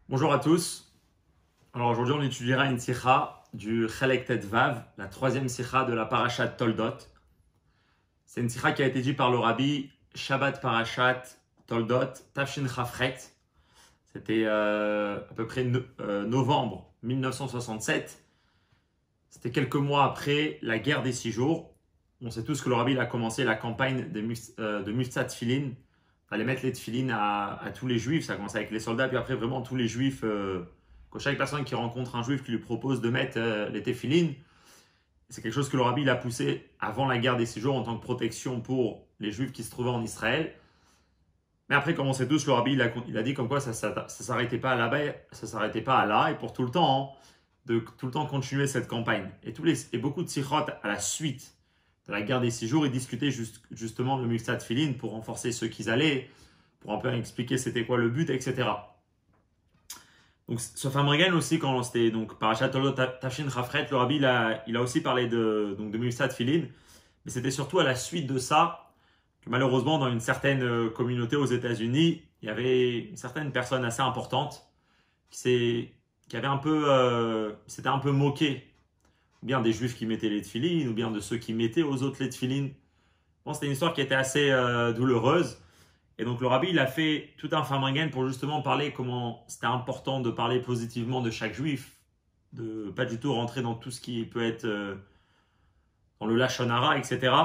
Bonjour à tous. Alors aujourd'hui, on étudiera une sikha du Chelek Tet Vav, la troisième sikha de la Parashat Toldot. C'est une sikha qui a été dite par le rabbi Shabbat Parashat Toldot Tafshin Chafret. C'était à peu près novembre 1967. C'était quelques mois après la guerre des 6 jours. On sait tous que le rabbi il a commencé la campagne de Muftzat Tfilin. Il fallait mettre les tfilines à tous les juifs. Ça a commencé avec les soldats, puis après vraiment tous les juifs. Que chaque personne qui rencontre un juif qui lui propose de mettre les tefilines, c'est quelque chose que le rabbi il a poussé avant la guerre des 6 jours en tant que protection pour les juifs qui se trouvaient en Israël. Mais après, comme on sait tous, le rabbi il a dit comme quoi ça ne s'arrêtait pas là-bas, ça s'arrêtait pas à là, et pour tout le temps, hein, de tout le temps continuer cette campagne. Et beaucoup de sikhot à la suite de la guerre des 6 jours, ils discutaient justement de Muftzat Tfilin pour renforcer ceux qu'ils allaient, pour un peu expliquer c'était quoi le but, etc. Donc ce Famregan aussi, quand c'était donc Parashat Toldot Tafshin Chafret, le rabbi il a aussi parlé de Muftzat Tfilin, mais c'était surtout à la suite de ça que malheureusement dans une certaine communauté aux États-Unis, il y avait une certaine personne assez importante qui avait un peu, s'était un peu moqué, ou bien des juifs qui mettaient les tefilines, ou bien de ceux qui mettaient aux autres les tefilines. Bon, c'était une histoire qui était assez douloureuse. Et donc le rabbi, il a fait tout un famringen pour justement parler comment c'était important de parler positivement de chaque juif, de pas du tout rentrer dans tout ce qui peut être dans le lashon hara, etc.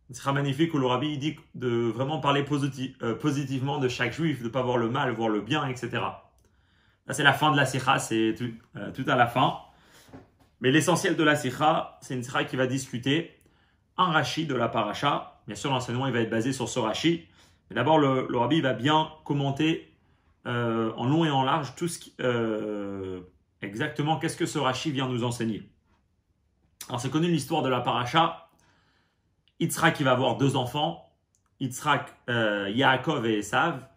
Il sera magnifique où le rabbi il dit de vraiment parler positivement de chaque juif, de ne pas voir le mal, voir le bien, etc. Là, c'est la fin de la sikha, c'est tout à la fin. Mais l'essentiel de la sikha, c'est une sikha qui va discuter un rashi de la paracha. Bien sûr, l'enseignement il va être basé sur ce rashi. Mais d'abord, le rabbi va bien commenter en long et en large tout exactement qu'est-ce que ce rashi vient nous enseigner. Alors, c'est connu l'histoire de la paracha. Yitzhak, il va avoir deux enfants. Yitzhak, Yaakov et Esav.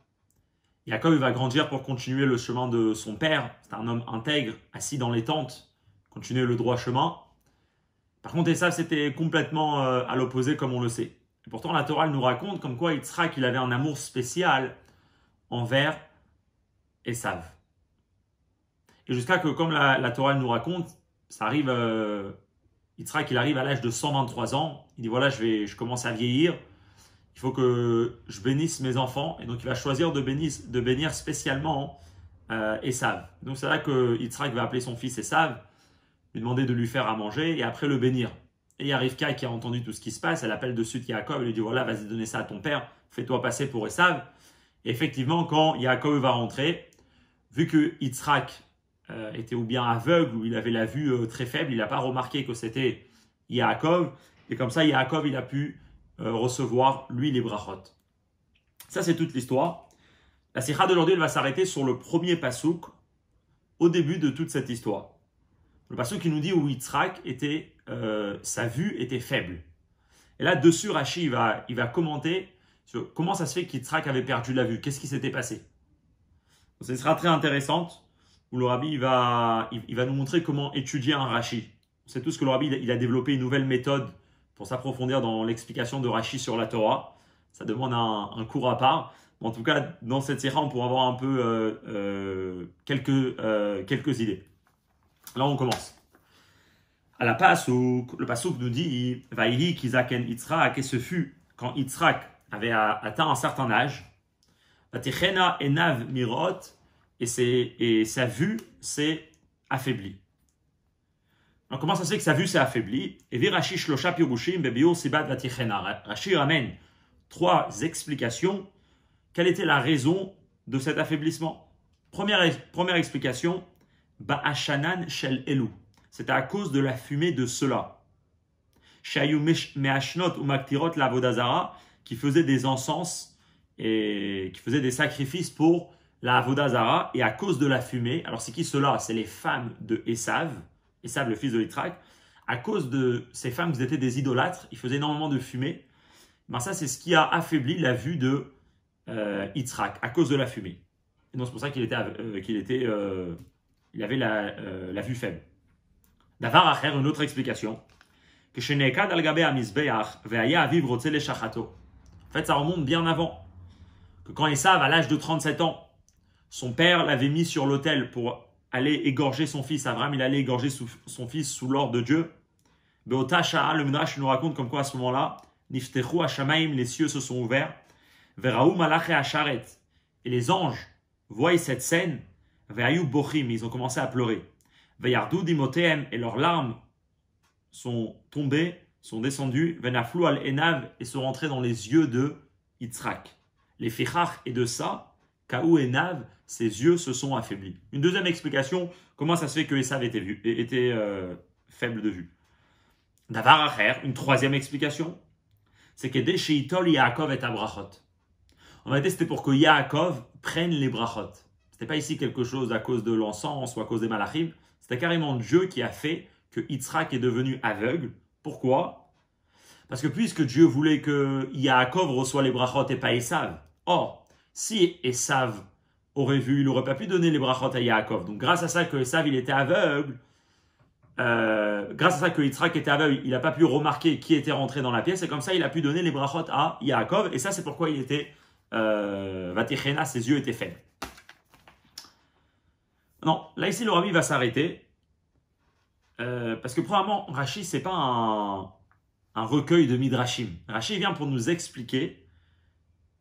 Yaakov, il va grandir pour continuer le chemin de son père. C'est un homme intègre, assis dans les tentes, continuer le droit chemin. Par contre, Esav, c'était complètement à l'opposé, comme on le sait. Et pourtant, la Torah nous raconte comme quoi Yitzhak, il avait un amour spécial envers Esav. Et jusqu'à que, comme la Torah nous raconte, ça arrive, Yitzhak, il arrive à l'âge de 123 ans. Il dit, voilà, je commence à vieillir. Il faut que je bénisse mes enfants. Et donc, il va choisir de bénir spécialement Esav. Donc, c'est là que Yitzhak va appeler son fils Esav, lui demander de lui faire à manger et après le bénir. Et il y a Rivka qui a entendu tout ce qui se passe. Elle appelle de suite Yaakov et lui dit, voilà, vas-y donner ça à ton père. Fais-toi passer pour Esav. Et effectivement, quand Yaakov va rentrer, vu que Yitzhak était ou bien aveugle ou il avait la vue très faible, il n'a pas remarqué que c'était Yaakov. Et comme ça, Yaakov, il a pu recevoir, lui, les brachot. Ça, c'est toute l'histoire. La sikha d'aujourd'hui, elle va s'arrêter sur le premier pasouk, au début de toute cette histoire. Le pasouk qui nous dit où Yitzhak était, sa vue était faible. Et là, dessus, Rashi, il va commenter sur comment ça se fait qu'Yitzhak avait perdu la vue. Qu'est-ce qui s'était passé? Donc, ce sera très intéressante, où le rabbi il va nous montrer comment étudier un Rashi. C'est tout ce que le rabbi il a développé une nouvelle méthode pour s'approfondir dans l'explication de Rashi sur la Torah. Ça demande un cours à part. En tout cas, dans cette sikha, on pourra avoir un peu quelques idées. Là, on commence. À la pasouk, le pasouk nous dit Vaïhi kizaken Yitzhak, et ce fut quand Yitzhak avait atteint un certain âge. Vatichena enav mirot, et sa vue s'est affaiblie. Alors, comment ça se fait que sa vue s'est affaiblie? Et Virashi shlosha pirushim bebiur sibat vatichena. Rashi ramène 3 explications. Quelle était la raison de cet affaiblissement? Première explication, Ba'ashanan shel elu. C'était à cause de la fumée de ceux-là. Shayu me'ashnot ou maktirot l'avodazara, qui faisaient des encens et qui faisaient des sacrifices pour la avodazara, et à cause de la fumée, alors c'est qui ceux-là? C'est les femmes de Esav, le fils de Yitzhak. À cause de ces femmes qui étaient des idolâtres, ils faisaient énormément de fumée. Ben ça, c'est ce qui a affaibli la vue de Yitzhak, à cause de la fumée. Et donc c'est pour ça qu'il avait la vue faible. Davar acher, une autre explication. Que shenekad al-gabe ha-mizbeach ve'aya aviv rotze leshachato. En fait, ça remonte bien avant. Que quand Esav, à l'âge de 37 ans, Son père l'avait mis sur l'autel pour aller égorger son fils. Abraham, il allait égorger son fils sous l'ordre de Dieu. Be'ota sha'a, le Midrash nous raconte comme quoi à ce moment-là, Niftechu hashamaim, les cieux se sont ouverts. Veraou malach et asharet. Et les anges voient cette scène. Ve'ayu bochim, ils ont commencé à pleurer. Ve'yardu dimotehem, et leurs larmes sont tombées, sont descendues. Ve'naflu al enav, et sont rentrées dans les yeux de Yitzhak. Les fichach, et de ça, Kaou et Nav, ses yeux se sont affaiblis. Une deuxième explication, comment ça se fait que Esav était faible de vue. Davar acher, une troisième explication, c'est que dès chez Itol, Yaakov est à brachot. En réalité, c'était pour que Yaakov prenne les brachot. C'était pas ici quelque chose à cause de l'encens ou à cause des malachim. C'était carrément Dieu qui a fait que Yitzhak est devenu aveugle. Pourquoi? Parce que puisque Dieu voulait que Yaakov reçoive les brachot et pas Esav. Or, si Esav aurait vu, il n'aurait pas pu donner les brachot à Yaakov. Donc grâce à ça que Esav il était aveugle, grâce à ça que Yitzhak était aveugle, il n'a pas pu remarquer qui était rentré dans la pièce, et comme ça il a pu donner les brachot à Yaakov, et ça c'est pourquoi il était Vatichena, ses yeux étaient faibles. Non, là ici le Rabbi va s'arrêter, parce que premièrement, Rashi c'est pas un recueil de Midrashim. Rashi vient pour nous expliquer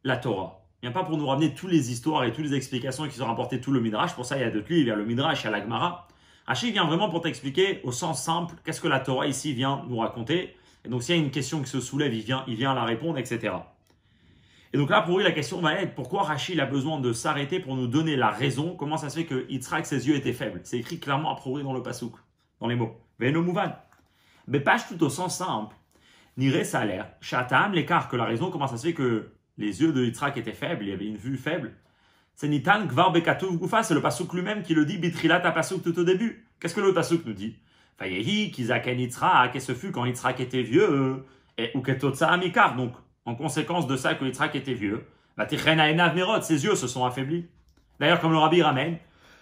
la Torah. Il ne vient pas pour nous ramener toutes les histoires et toutes les explications qui sont rapportées tout le Midrash. Pour ça, il y a de lui, il y a le Midrash, il y a la Gemara. Rashi vient vraiment pour t'expliquer au sens simple qu'est-ce que la Torah ici vient nous raconter. Et donc, s'il y a une question qui se soulève, il vient la répondre, etc. Et donc là, pour lui, la question va être pourquoi Rashi a besoin de s'arrêter pour nous donner la raison. Comment ça se fait que Yitzhak, ses yeux étaient faibles? C'est écrit clairement à priori dans le pasouk, dans les mots. Ve'eno mouvan. Mais pas tout au sens simple. Niré, ça a l'air. Shatam, l'écart, que la raison, comment ça se fait que les yeux de Yitzhak étaient faibles, il y avait une vue faible. C'est Nitan Gvar Bekatuv Gufa, c'est le pasouk lui-même qui le dit, Bitrilat à pasouk tout au début. Qu'est-ce que le pasouk nous dit? Fayehi, Kizaken Yitzhak, et ce fut quand Yitzhak était vieux, et Uketotsa Amikar, donc en conséquence de ça que Yitzhak était vieux, Vatichena Enav Merod, ses yeux se sont affaiblis. D'ailleurs, comme le Rabbi ramène,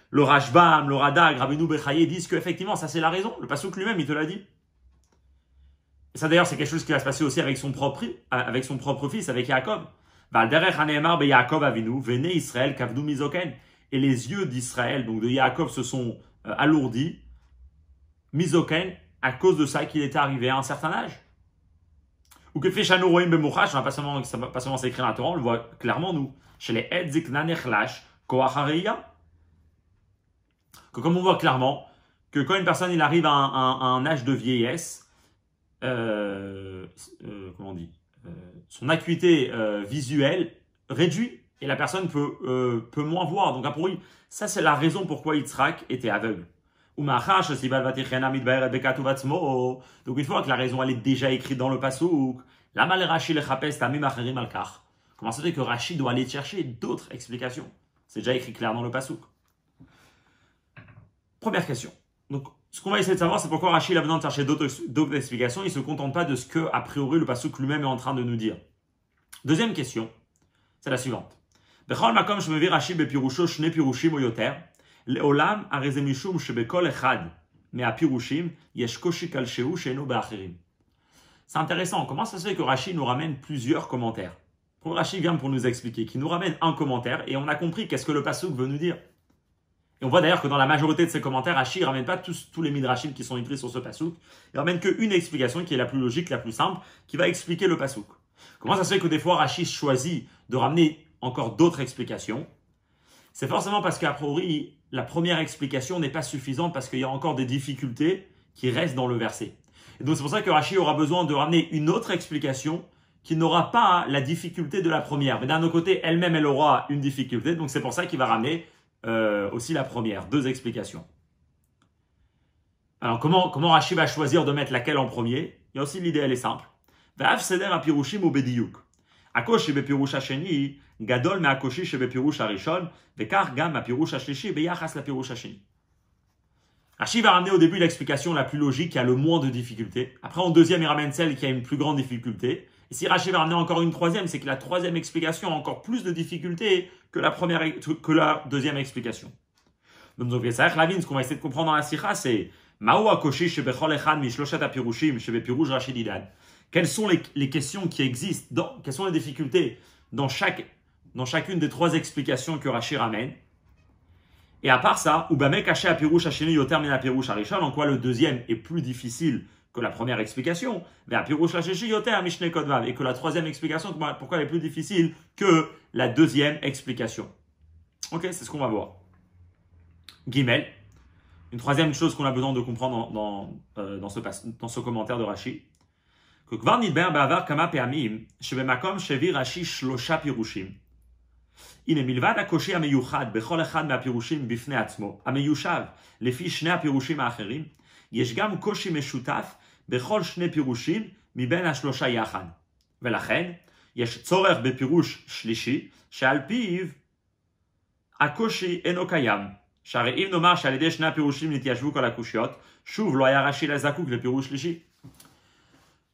le Rashbam, le Radak, Rabbeinu Bechaye disent qu'effectivement, ça c'est la raison, le pasouk lui-même, il te l'a dit. Et ça d'ailleurs, c'est quelque chose qui va se passer aussi avec son propre fils, avec Yaakov. Et les yeux d'Israël, donc de Yaakov, se sont alourdis, misoken, à cause de ça qu'il était arrivé à un certain âge. Ou que fait Shanu Roim Bemuchash, pas seulement s'écrire dans la Torah, on le voit clairement nous. Chez les Edzik Nanechlash, Koachareya. Que comme on voit clairement, que quand une personne il arrive à un âge de vieillesse, comment on dit, son acuité visuelle réduit et la personne peut moins voir. Donc, pour lui, ça c'est la raison pourquoi Yitzhak était aveugle. Donc, une fois que la raison elle est déjà écrite dans le pasouk, comment ça fait que Rashi doit aller chercher d'autres explications? C'est déjà écrit clair dans le pasouk. Première question. Donc, ce qu'on va essayer de savoir, c'est pourquoi Rashi a besoin de chercher d'autres explications. Il ne se contente pas de ce que, a priori, le pasouk lui-même est en train de nous dire. Deuxième question, c'est la suivante. Bechol makom shmevi Rashi bepirusho shne pirushim o yoter, leolam arezemishum shebekol echad meapirushim yesh koshi kalsheu she'eno be'acherim. C'est intéressant. Comment ça se fait que Rashi nous ramène plusieurs commentaires? Rashi vient pour nous expliquer, qu'il nous ramène un commentaire et on a compris qu'est-ce que le pasouk veut nous dire. Et on voit d'ailleurs que dans la majorité de ces commentaires, Rashi ne ramène pas tous les midrashim qui sont écrits sur ce pasouk. Il ramène qu'une explication qui est la plus logique, la plus simple, qui va expliquer le pasouk. Comment ça se fait que des fois Rashi choisit de ramener encore d'autres explications? C'est forcément parce qu'à priori, la première explication n'est pas suffisante parce qu'il y a encore des difficultés qui restent dans le verset. Et donc c'est pour ça que Rashi aura besoin de ramener une autre explication qui n'aura pas la difficulté de la première. Mais d'un autre côté, elle-même, elle aura une difficulté. Donc c'est pour ça qu'il va ramener aussi la première, deux explications. Alors comment Rashi va choisir de mettre laquelle en premier? Il y a aussi l'idée, elle est simple. Va'av seder apirushim ou bediyuk. Akosh bepirush hasheni, gadol me akoshi bepirush harishon, vekar gam apirush hashlishi beyachas la pirush hasheni. Rashi va ramener au début l'explication la plus logique qui a le moins de difficultés. Après, en deuxième, il ramène celle qui a une plus grande difficulté. Et si Rashi va ramener encore une troisième, c'est que la troisième explication a encore plus de difficultés que la deuxième explication. Donc, ce qu'on va essayer de comprendre dans la sikha, c'est quelles sont les questions qui existent, quelles sont les difficultés dans chacune des trois explications que Rashi ramène. Et à part ça, Ubame caché à Pirouche Hasheni Yoter min Pirouche Harishon, en quoi le deuxième est plus difficile que la première explication, mais à Pirouche Hasheni Yoter Mishne Kodvav, et que la troisième explication, pourquoi elle est plus difficile que la deuxième explication. Ok, c'est ce qu'on va voir. Gimel, une troisième chose qu'on a besoin de comprendre dans ce commentaire de Rashi, que Kvar Nidber Ba'avar Kama Pe'amim, Shebemakom Shevi Rashi Shlosha Pirushim. הנה, מלבד הקושי המיוחד בכל אחד מהפירושים בפני עצמו, המיושב לפי שני הפירושים האחרים, יש גם קושי משותף בכל שני פירושים מבין השלושה יחד. ולכן, יש צורך בפירוש שלישי, שעל פיו הקושי אינו קיים. שהרי אם נאמר שעל ידי שני הפירושים נתיישבו כל הקושיות, שוב לא היה רש"י לזקוק לפירוש שלישי.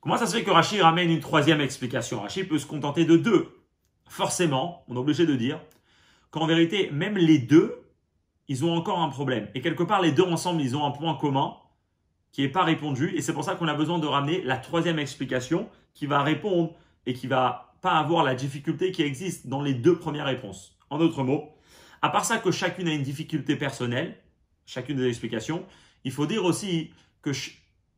Comment ça se fait que Rashi ramène une troisième explication? Rashi peut se contenter de deux. Forcément, on est obligé de dire qu'en vérité, même les deux, ils ont encore un problème. Et quelque part, les deux ensemble, ils ont un point commun qui n'est pas répondu. Et c'est pour ça qu'on a besoin de ramener la troisième explication qui va répondre et qui va pas avoir la difficulté qui existe dans les deux premières réponses. En d'autres mots, à part ça que chacune a une difficulté personnelle, chacune des explications, il faut dire aussi que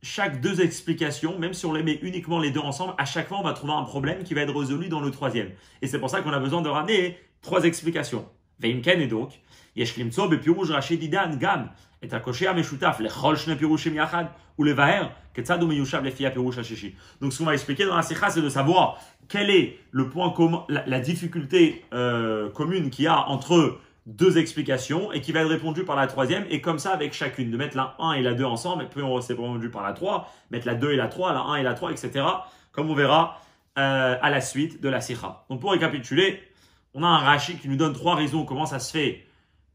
chaque deux explications, même si on les met uniquement les deux ensemble, à chaque fois on va trouver un problème qui va être résolu dans le troisième. Et c'est pour ça qu'on a besoin de ramener trois explications. Veimken et donc, yesh limtso bepirush Rashi didan gam et akoshia meshutaf lechol shne pirushim yachad ou levaher ketzad u meyushav lefi pirush hashishi. Donc ce qu'on va expliquer dans la sikha, c'est de savoir quel est le point commun, la difficulté commune qu'il y a entre deux explications et qui va être répondue par la troisième, et comme ça avec chacune, de mettre la 1 et la 2 ensemble, et puis on s'est répondu par la 3, mettre la 2 et la 3, la 1 et la 3, etc. Comme on verra à la suite de la sikha. Donc pour récapituler, on a un Rashi qui nous donne trois raisons comment ça se fait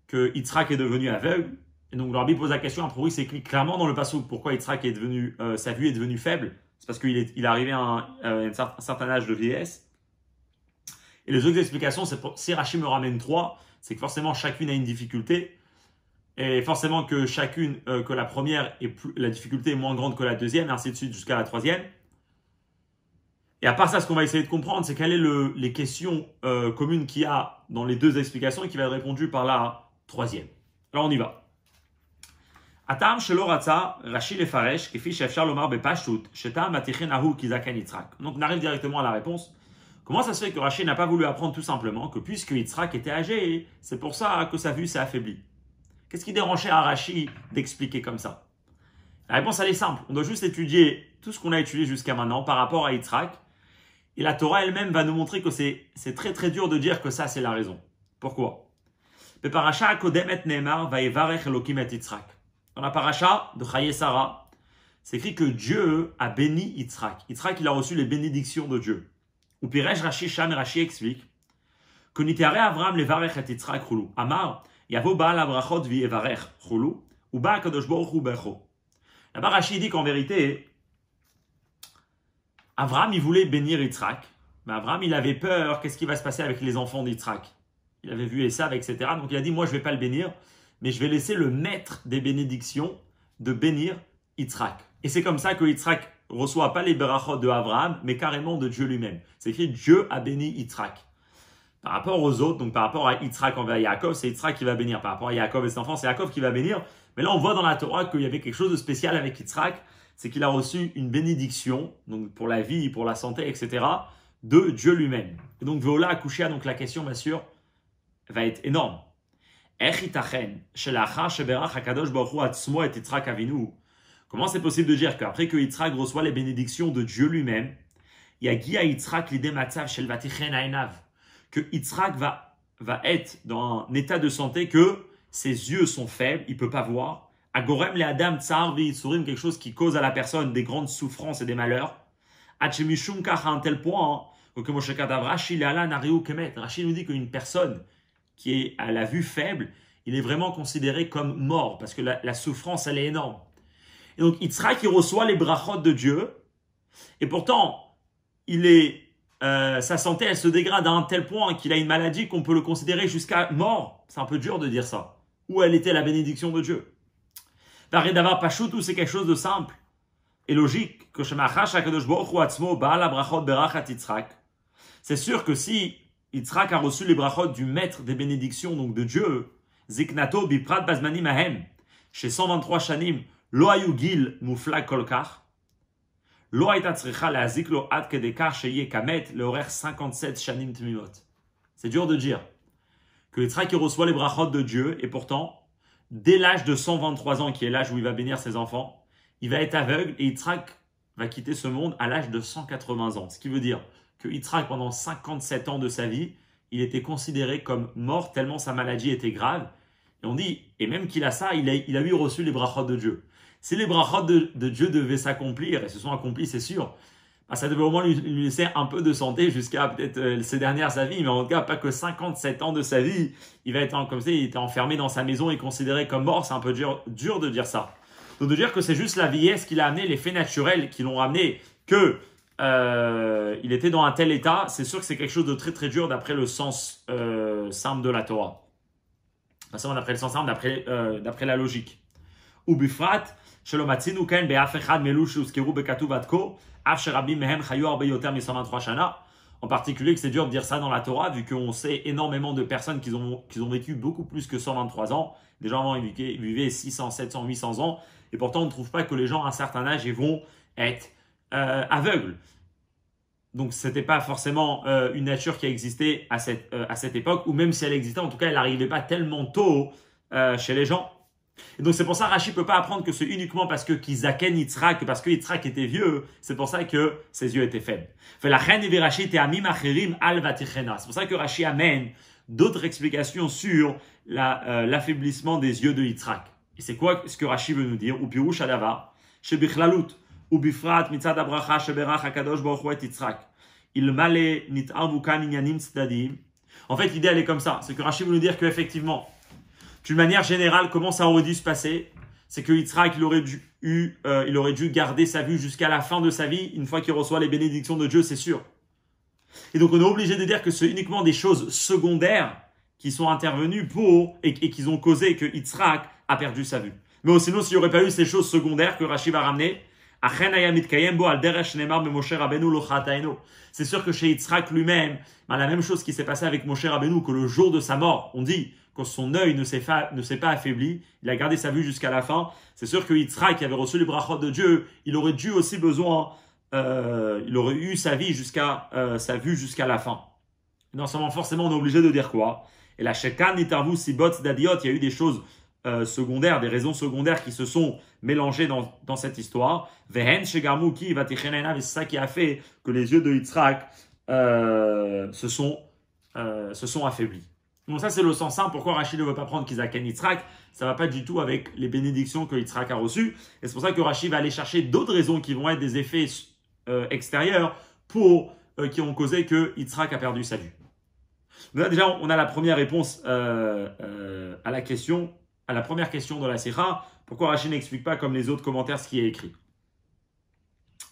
que Yitzhak est devenu aveugle. Et donc le Rabbi pose la question, a priori c'est clairement dans le passouk, pourquoi Yitzhak est devenu, sa vue est devenue faible. C'est parce qu'il est arrivé à un certain âge de vieillesse. Et les autres explications, c'est si Rashi me ramène 3, c'est que forcément chacune a une difficulté, et forcément que que la première la difficulté est moins grande que la deuxième, et ainsi de suite jusqu'à la troisième. Et à part ça, ce qu'on va essayer de comprendre, c'est quelles sont les questions communes qu'il y a dans les deux explications et qui va être répondu par la troisième. Alors on y va. Atam shelo ratza Rashi lefaresh kefi she'efshar lomar bepashtut shetam atichen ahu kizaken Yitzhak. Donc on arrive directement à la réponse. Comment ça se fait que Rashi n'a pas voulu apprendre tout simplement que puisque Yitzhak était âgé, c'est pour ça que sa vue s'est affaiblie? Qu'est-ce qui dérangeait à Rashi d'expliquer comme ça? La réponse elle est simple. On doit juste étudier tout ce qu'on a étudié jusqu'à maintenant par rapport à Yitzhak. Et la Torah elle-même va nous montrer que c'est très très dur de dire que ça c'est la raison. Pourquoi? Dans la paracha de Chaye Sarah, c'est écrit que Dieu a béni Yitzhak. Yitzhak il a reçu les bénédictions de Dieu. Ou Piresh Rashi Sham, Rashi explique que Nitare Avram levarech et Yitzhak chulu. Amar yavo baal abrachot vi evarech chulu ou ba kadosh baruch hu becho. Là-bas Rashi dit qu'en vérité Avram il voulait bénir Yitzhak, mais Avram il avait peur. Qu'est-ce qui va se passer avec les enfants d'Yitzhak? Il avait vu Esav, etc. Donc il a dit moi je vais pas le bénir, mais je vais laisser le maître des bénédictions de bénir Yitzhak. Et c'est comme ça que Yitzhak reçoit pas les berachot de Abraham, mais carrément de Dieu lui-même. C'est écrit Dieu a béni Yitzhak. Par rapport aux autres, donc par rapport à Yitzhak envers Yaakov, c'est Yitzhak qui va bénir. Par rapport à Yaakov et ses enfants, c'est Yaakov qui va bénir. Mais là, on voit dans la Torah qu'il y avait quelque chose de spécial avec Yitzhak, c'est qu'il a reçu une bénédiction, donc pour la vie, pour la santé, etc., de Dieu lui-même. Et donc, Veola Akushia, donc la question, bien sûr, va être énorme. Comment c'est possible de dire qu'après que Yitzhak reçoit les bénédictions de Dieu lui-même, il y a Gia Yitzhak l'idée matzav shel vatichen ainav, que Yitzhak va être dans un état de santé que ses yeux sont faibles, il ne peut pas voir. Agorem le adam tsar v'yitzurim, quelque chose qui cause à la personne des grandes souffrances et des malheurs. Achemishum kach à un tel point que Moshe Kadav Rashi le'ala nariu kemet. Rashi nous dit qu'une personne qui est à la vue faible, il est vraiment considéré comme mort parce que la souffrance elle est énorme. Et donc Yitzhak il reçoit les brachot de Dieu et pourtant sa santé elle se dégrade à un tel point qu'il a une maladie qu'on peut le considérer jusqu'à mort. C'est un peu dur de dire ça. Où elle était la bénédiction de Dieu? D'arrêt d'avoir pashut ou c'est quelque chose de simple et logique que c'est sûr que si Yitzhak a reçu les brachot du maître des bénédictions donc de Dieu, Ziknato biprat bazmanim ahem. Chez 123 shanim, lo ayu gil muflag kolkar. Lo aita tzricha leazik lo ad kedekar sheye kamet le horaire 57 shanim tmimot. C'est dur de dire que Yitzhak reçoit les brachot de Dieu et pourtant, dès l'âge de 123 ans, qui est l'âge où il va bénir ses enfants, il va être aveugle et Yitzhak va quitter ce monde à l'âge de 180 ans. Ce qui veut dire que Yitzhak, pendant 57 ans de sa vie, il était considéré comme mort tellement sa maladie était grave. Et on dit, et même qu'il a ça, il a eu reçu les brachot de Dieu. Si les brachot de Dieu devaient s'accomplir, et se sont accomplis, c'est sûr, bah ça devait au moins lui laisser un peu de santé jusqu'à peut-être ses dernières vies, mais en tout cas, pas que 57 ans de sa vie, il va être comme ça, il était enfermé dans sa maison et considéré comme mort, c'est un peu dur de dire ça. Donc de dire que c'est juste la vieillesse qui l'a amené, les faits naturels qui l'ont ramené, que il était dans un tel état, c'est sûr que c'est quelque chose de très très dur d'après le sens simple de la Torah. Pas seulement d'après le sens simple, d'après la logique. Ou bifrat, shelomatzinu ken be'af echad melu sheuzkeru bekatuv adko, af sherabim mehem chayu arbe yoter mi 123 shana. En particulier que c'est dur de dire ça dans la Torah, vu qu'on sait énormément de personnes qui ont vécu beaucoup plus que 123 ans. Des gens avant, ils vivaient 600, 700, 800 ans. Et pourtant, on ne trouve pas que les gens à un certain âge ils vont être aveugles. Donc, ce n'était pas forcément une nature qui existait à cette époque, ou même si elle existait, en tout cas, elle n'arrivait pas tellement tôt chez les gens. Et donc, c'est pour ça que Rashi ne peut pas apprendre que c'est uniquement parce que Kizaken Yitzhak, parce que Yitzhak était vieux, c'est pour ça que ses yeux étaient faibles. C'est pour ça que Rashi amène d'autres explications sur l'affaiblissement des yeux de Yitzhak. Et c'est quoi ce que Rashi veut nous dire? Ou pirouche adava, shebichlalут, ou bifrat mitzad abracha sheberach hakadosh baruch hu et Yitzhak. Il male nit'avu kan inyanim tzdadim. En fait, l'idée elle est comme ça. C'est que Rashi veut nous dire qu'effectivement, d'une manière générale, comment ça aurait dû se passer? C'est que Yitzhak, il aurait dû garder sa vue jusqu'à la fin de sa vie, une fois qu'il reçoit les bénédictions de Dieu, c'est sûr. Et donc, on est obligé de dire que c'est uniquement des choses secondaires qui sont intervenues et qui ont causé que Yitzhak a perdu sa vue. Mais sinon, s'il n'y aurait pas eu ces choses secondaires que Rashi va ramener, c'est sûr que chez Yitzhak lui-même, la même chose qui s'est passée avec Moshe Rabbeinu, que le jour de sa mort, on dit que son œil ne s'est pas affaibli, il a gardé sa vue jusqu'à la fin. C'est sûr que Yitzhak, qui avait reçu les brachot de Dieu, il aurait dû aussi il aurait eu sa vue jusqu'à la fin. Non seulement forcément on est obligé de dire quoi? Et la shekan nitarvu sibot dadiot, il y a eu des choses secondaires, des raisons secondaires qui se sont mélangées dans cette histoire. Vehen shegarmu ki vatichenena, c'est ça qui a fait que les yeux de Yitzhak se sont affaiblis. Donc ça c'est le sens simple pourquoi Rashi ne veut pas prendre Kizaken Yitzhak. Ça ne va pas du tout avec les bénédictions que Yitzhak a reçues. Et c'est pour ça que Rashi va aller chercher d'autres raisons qui vont être des effets extérieurs qui ont causé que Yitzhak a perdu sa vue. Donc là, déjà, on a la première réponse à la première question de la Sikha. Pourquoi Rashi n'explique pas comme les autres commentaires ce qui est écrit?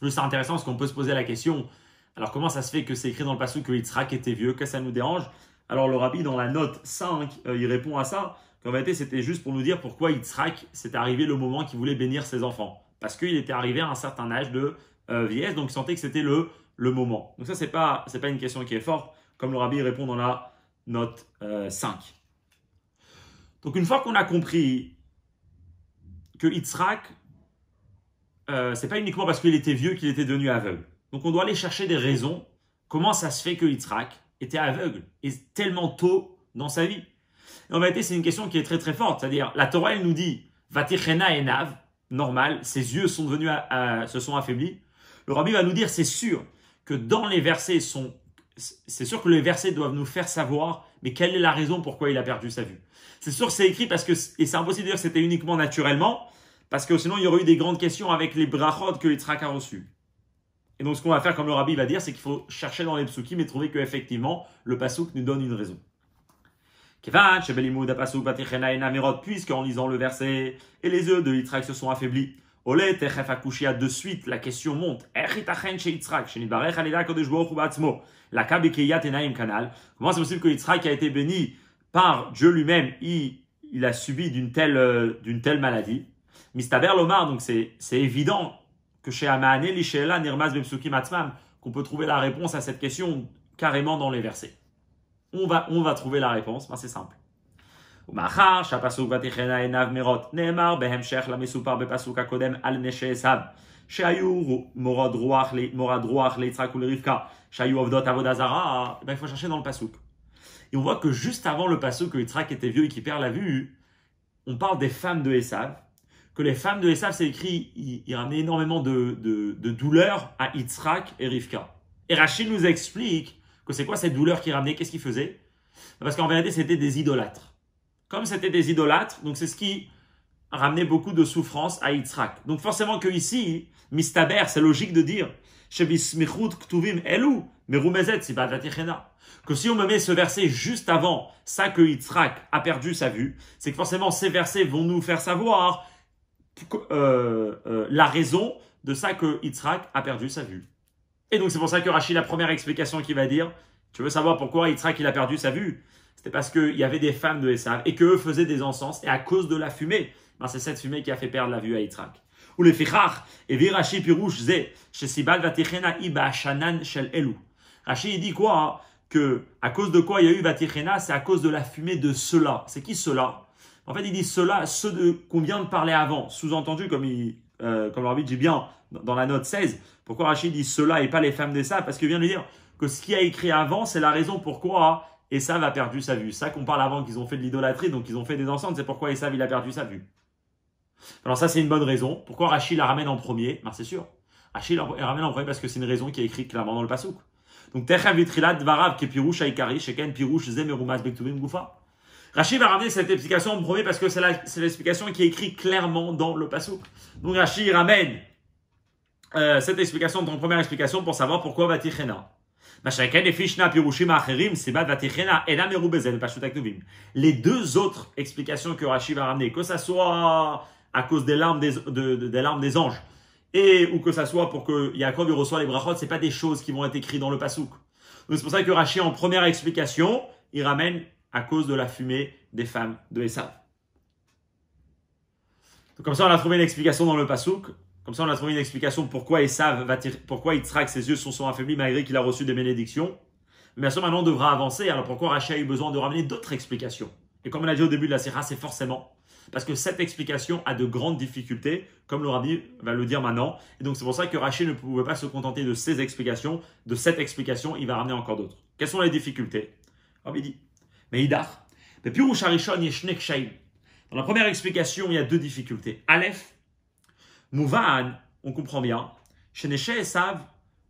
Juste intéressant parce qu'on peut se poser la question, alors comment ça se fait que c'est écrit dans le passage que Yitzhak était vieux, que ça nous dérange? Alors le rabbi dans la note 5, il répond à ça, qu'en vérité c'était juste pour nous dire pourquoi Yitzhak, c'est arrivé le moment qu'il voulait bénir ses enfants. Parce qu'il était arrivé à un certain âge de vieillesse, donc il sentait que c'était le moment. Donc ça c'est pas une question qui est forte, comme le rabbi répond dans la note 5. Donc une fois qu'on a compris que Yitzhak, c'est pas uniquement parce qu'il était vieux qu'il était devenu aveugle. Donc on doit aller chercher des raisons, comment ça se fait que Yitzhak était aveugle et tellement tôt dans sa vie. Et en vérité, c'est une question qui est très très forte. C'est-à-dire, la Torah, elle nous dit Vatichena enav, normal, ses yeux sont devenus se sont affaiblis. Le rabbi va nous dire, c'est sûr que dans les versets c'est sûr que les versets doivent nous faire savoir, mais quelle est la raison pourquoi il a perdu sa vue. C'est sûr que c'est écrit parce que, et c'est impossible de dire que c'était uniquement naturellement, parce que sinon il y aurait eu des grandes questions avec les brachot que Yitzhak a reçus. Et donc, ce qu'on va faire, comme le rabbi va dire, c'est qu'il faut chercher dans les psukim et trouver qu'effectivement, le pasuk nous donne une raison. Puisqu'en lisant le verset, et les yeux de Yitzhak se sont affaiblis, de suite, la question monte. Comment c'est possible que Yitzhak a été béni par Dieu lui-même, il a subi d'une telle maladie? Mistaber Lomar, donc c'est évident que chez Amane, Lishéla, Nirmaz, Bemsukim, Atzmam, qu'on peut trouver la réponse à cette question carrément dans les versets. On va trouver la réponse, c'est simple. ומאחר שהפסוק ותכנה עיניו מרות נאמר בהמשך למסופר בפסוק הקודם על נשי עשיו שהיו מורד רוח ליצחק ולרבקה שהיו עובדות עבודה זרה, il faut chercher dans le pasuk. Et on voit que juste avant le pasuk que Yitzhak était vieux et qui perd la vue, on parle des femmes de Esav, que les femmes de Esav, c'est écrit, il ramenait énormément de douleur à Yitzhak et Rivka. Et Rachid nous explique que c'est quoi cette douleur qu'il ramenait, qu'est-ce qu'il faisait? Parce qu'en vérité, c'était des idolâtres. Comme c'était des idolâtres, donc c'est ce qui ramenait beaucoup de souffrance à Yitzhak. Donc forcément que ici, Mistaber, c'est logique de dire que si on me met ce verset juste avant ça que Yitzhak a perdu sa vue, c'est que forcément ces versets vont nous faire savoir la raison de ça que Yitzhak a perdu sa vue. Et donc c'est pour ça que Rachid, la première explication qu'il va dire, tu veux savoir pourquoi Yitzhak il a perdu sa vue? C'était parce qu'il y avait des femmes de Esav et qu'eux faisaient des encens et à cause de la fumée, c'est cette fumée qui a fait perdre la vue à Yitzhak. Ou les fichach, et vi Rashi pirouche zé, chez Sibal vatichena iba shanan shel elu. Rashi il dit quoi? Que à cause de quoi il y a eu vatichena, c'est à cause de la fumée de ceux-là. C'est qui ceux-là? En fait, il dit ceux-là, ceux qu'on vient de parler avant. Sous-entendu, comme le Rabbi dit bien dans la note 16. Pourquoi Rashi dit ceux-là et pas les femmes d'Esav? Parce qu'il vient de dire que ce qu'il a écrit avant, c'est la raison pourquoi Esav a perdu sa vue. C'est ça qu'on parle avant qu'ils ont fait de l'idolâtrie, donc ils ont fait des encens, c'est pourquoi Esav il a perdu sa vue. Alors ça c'est une bonne raison. Pourquoi Rachid la ramène en premier? C'est sûr. Rachid la ramène en premier parce que c'est une raison qui est écrite clairement dans le pasuk. Donc Techav vitrilat dvarav ke pirouche haikari sheken pirouche ze merumas bektuvim gufa. Rachid va ramener cette explication en premier parce que c'est l'explication qui est écrite clairement dans le pasuk. Donc Rachid ramène cette explication dans la première explication pour savoir pourquoi vatichena. Les deux autres explications que Rachid va ramener, que ça soit à cause des larmes des larmes des anges, ou que ça soit pour que Yaakov reçoit les brachot, c'est pas des choses qui vont être écrites dans le pasuk. Donc c'est pour ça que Rachid, en première explication, il ramène à cause de la fumée des femmes de Esav. Donc comme ça, on a trouvé une explication dans le pasuk. Comme ça, on a trouvé une explication pourquoi pourquoi Yitzhak, ses yeux sont affaiblis malgré qu'il a reçu des bénédictions. Mais bien sûr, maintenant, on devra avancer. Alors pourquoi Rachid a eu besoin de ramener d'autres explications? Et comme on a dit au début de la Sira, c'est forcément parce que cette explication a de grandes difficultés, comme le Rabbi va le dire maintenant. Et donc c'est pour ça que Rachid ne pouvait pas se contenter de ces explications, de cette explication, il va ramener encore d'autres. Quelles sont les difficultés? Rabbi dit, mais Idar, dans la première explication, il y a deux difficultés. Aleph, Mouvan, on comprend bien. Sheneshe Esav,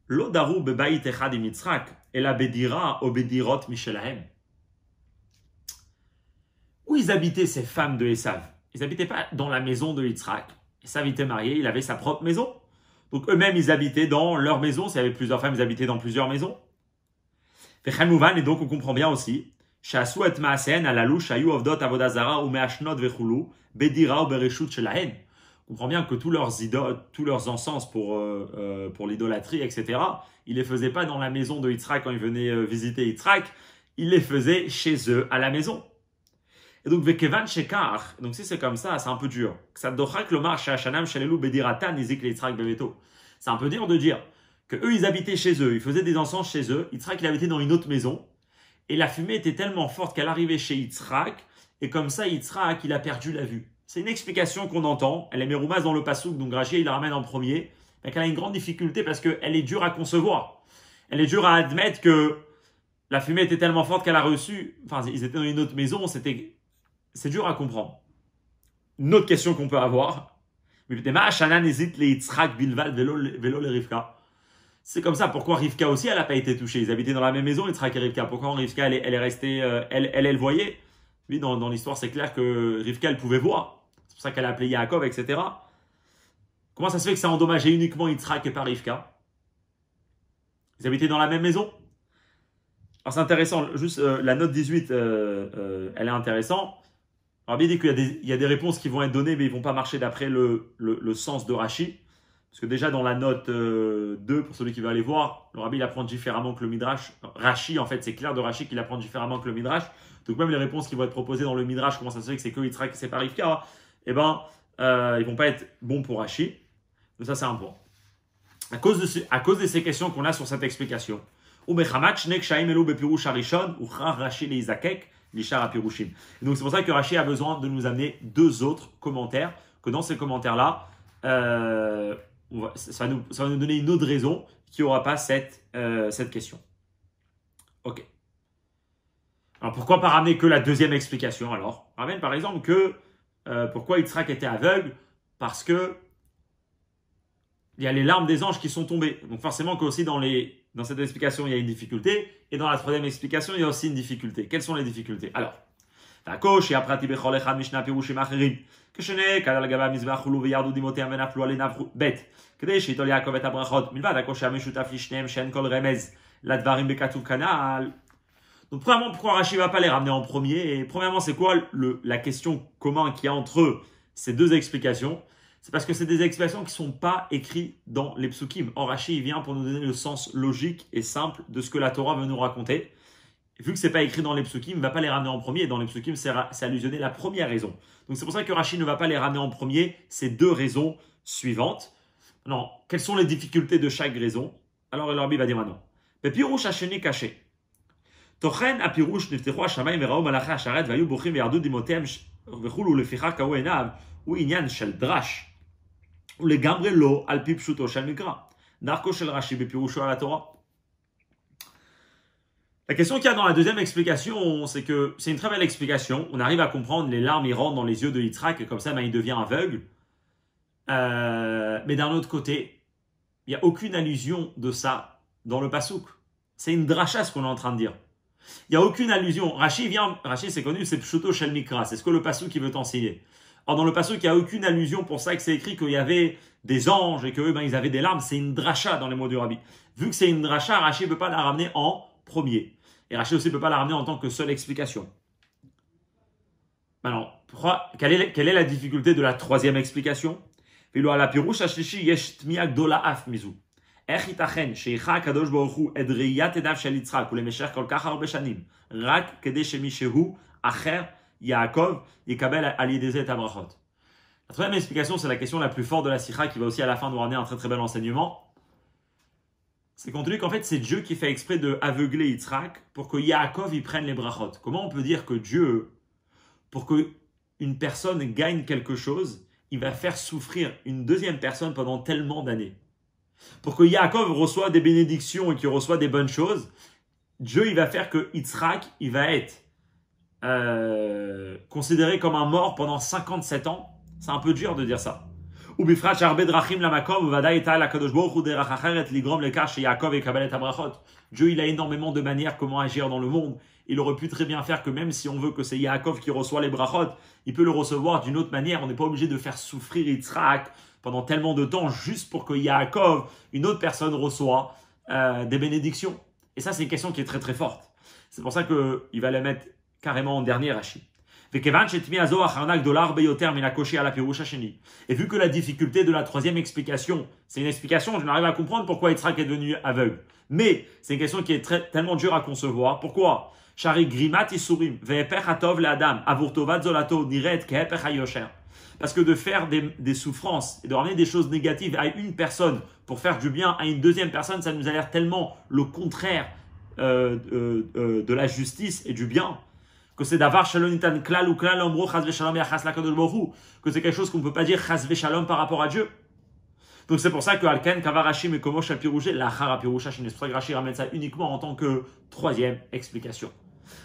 lo daru bebayit echad im Yitzhak, ela bedira o bedirot mishelahem. Où ils habitaient ces femmes de Esav? Ils n'habitaient pas dans la maison de Yitzhak. Esav était marié, il avait sa propre maison. Donc eux-mêmes, ils habitaient dans leur maison. S'il y avait plusieurs femmes, ils habitaient dans plusieurs maisons. Vechan Mouvan, et donc on comprend bien aussi. Shasu et maasen alalu shayu avdot avodazara ou meashnot vechulu bedira ou bereshut shelahem. On comprend bien que tous leurs encens pour l'idolâtrie, etc., ils ne les faisaient pas dans la maison de Yitzhak quand ils venaient visiter Yitzhak, ils les faisaient chez eux, à la maison. Et donc, Vekevan Shekar, donc si c'est comme ça, c'est un peu dur. C'est un peu dur de dire que eux ils habitaient chez eux, ils faisaient des encens chez eux, Yitzhak il habitait dans une autre maison, et la fumée était tellement forte qu'elle arrivait chez Yitzhak, et comme ça Yitzhak il a perdu la vue. C'est une explication qu'on entend, elle est meroumas dans le passouk, donc Rachid il la ramène en premier, mais qu'elle a une grande difficulté parce qu'elle est dure à concevoir. Elle est dure à admettre que la fumée était tellement forte qu'elle a reçu, ils étaient dans une autre maison, c'est dur à comprendre. Une autre question qu'on peut avoir, c'est comme ça, pourquoi Rivka aussi elle n'a pas été touchée? Ils habitaient dans la même maison, Yitzhak et Rivka, pourquoi Rivka elle est restée, elle voyait? Oui, dans l'histoire c'est clair que Rivka elle pouvait voir. C'est pour ça qu'elle a appelé Yaakov, etc. Comment ça se fait que ça a endommagé uniquement Yitzhak et pas Rivka? Ils habitaient dans la même maison? Alors c'est intéressant, juste la note 18, elle est intéressante. Alors bien dit qu'il y a des réponses qui vont être données, mais ils ne vont pas marcher d'après le sens de Rashi. Parce que déjà dans la note 2, pour celui qui veut aller voir, le Rabbi il apprend différemment que le Midrash. Rashi, en fait, c'est clair de Rashi qu'il apprend différemment que le Midrash. Donc même les réponses qui vont être proposées dans le Midrash, comment ça se fait que c'est que Yitzhak et c'est pas Rivka, eh ben, ils vont pas être bons pour Rashi. Donc ça c'est un point. À cause de ces questions qu'on a sur cette explication. Rashi l'Ishar Apirushim. Donc c'est pour ça que Rashi a besoin de nous amener deux autres commentaires, que dans ces commentaires-là, ça va nous donner une autre raison qui n'aura pas cette question. Ok. Alors pourquoi pas ramener que la deuxième explication alors? On ramène par exemple que pourquoi Yitzhak était aveugle? Parce que il y a les larmes des anges qui sont tombées. Donc forcément qu'aussi dans cette explication, il y a une difficulté. Et dans la troisième explication, il y a aussi une difficulté. Quelles sont les difficultés? Alors, donc premièrement, pourquoi Rashi ne va pas les ramener en premier? Et premièrement, c'est quoi la question commune qu'il y a entre ces deux explications? C'est parce que c'est des explications qui ne sont pas écrites dans les psukim. Or, Rashi il vient pour nous donner le sens logique et simple de ce que la Torah veut nous raconter. Et vu que ce n'est pas écrit dans les psukim, il ne va pas les ramener en premier. Et dans les psukim, c'est allusionné la première raison. Donc c'est pour ça que Rashi ne va pas les ramener en premier, ces deux raisons suivantes. Non, quelles sont les difficultés de chaque raison? Alors, le Rabbi va dire maintenant. Pirush hasheni caché. Tochen apirush niftechu hashamayim veraou malachei hasharet vayu bochim veyardu dimotem vechulu leficha kaou enav ou inyan shel drash. La question qu'il y a dans la deuxième explication, c'est que c'est une très belle explication. On arrive à comprendre, les larmes rentrent dans les yeux de Yitzhak et comme ça, il devient aveugle. Mais d'un autre côté, il n'y a aucune allusion de ça dans le pasouk. C'est une dracha ce qu'on est en train de dire. Il n'y a aucune allusion. Rashi c'est connu, c'est Pshuto Shel Mikra. C'est ce que le pasouk veut enseigner. Or, dans le passage, il n'y a aucune allusion pour ça que c'est écrit qu'il y avait des anges et qu'eux, ils avaient des larmes. C'est une dracha dans les mots du Rabbi. Vu que c'est une dracha, Rashi ne peut pas la ramener en premier. Et Rashi aussi ne peut pas la ramener en tant que seule explication. Maintenant, quelle est la difficulté de la troisième explication? Yaakov, Yekabel Aliedezet Abrachot. La troisième explication, c'est la question la plus forte de la Sikha qui va aussi à la fin nous ramener un très très bel enseignement. C'est compte tenu qu'en fait, c'est Dieu qui fait exprès de aveugler Yitzhak pour que Yaakov y prenne les brachot. Comment on peut dire que Dieu, pour qu'une personne gagne quelque chose, il va faire souffrir une deuxième personne pendant tellement d'années? Pour que Yaakov reçoive des bénédictions et qu'il reçoive des bonnes choses, Dieu il va faire que Yitzhak, il va être considéré comme un mort pendant 57 ans. C'est un peu dur de dire ça. Dieu il a énormément de manières comment agir dans le monde. Il aurait pu très bien faire que même si on veut que c'est Yaakov qui reçoit les brachot, il peut le recevoir d'une autre manière. On n'est pas obligé de faire souffrir Yitzhak pendant tellement de temps juste pour que Yaakov, une autre personne, reçoit des bénédictions. Et ça c'est une question qui est très très forte. C'est pour ça qu'il va la mettre carrément en dernier Rashi. Et vu que la difficulté de la troisième explication, c'est une explication, je n'arrive à comprendre pourquoi Yitzhak est devenu aveugle. Mais c'est une question qui est tellement dure à concevoir. Pourquoi? Parce que de faire des souffrances et de ramener des choses négatives à une personne pour faire du bien à une deuxième personne, ça nous a l'air tellement le contraire de la justice et du bien. Que c'est d'avar shalonitan klal ou klal omro chas veshalom yachas lakadosh baruch hu, que c'est quelque chose qu'on ne peut pas dire chas veshalom par rapport à Dieu. Donc c'est pour ça que Alken kavar Rashi me komosh apirouché lachar apirusha shin. C'est pour ça que Rashi ramène ça uniquement en tant que troisième explication.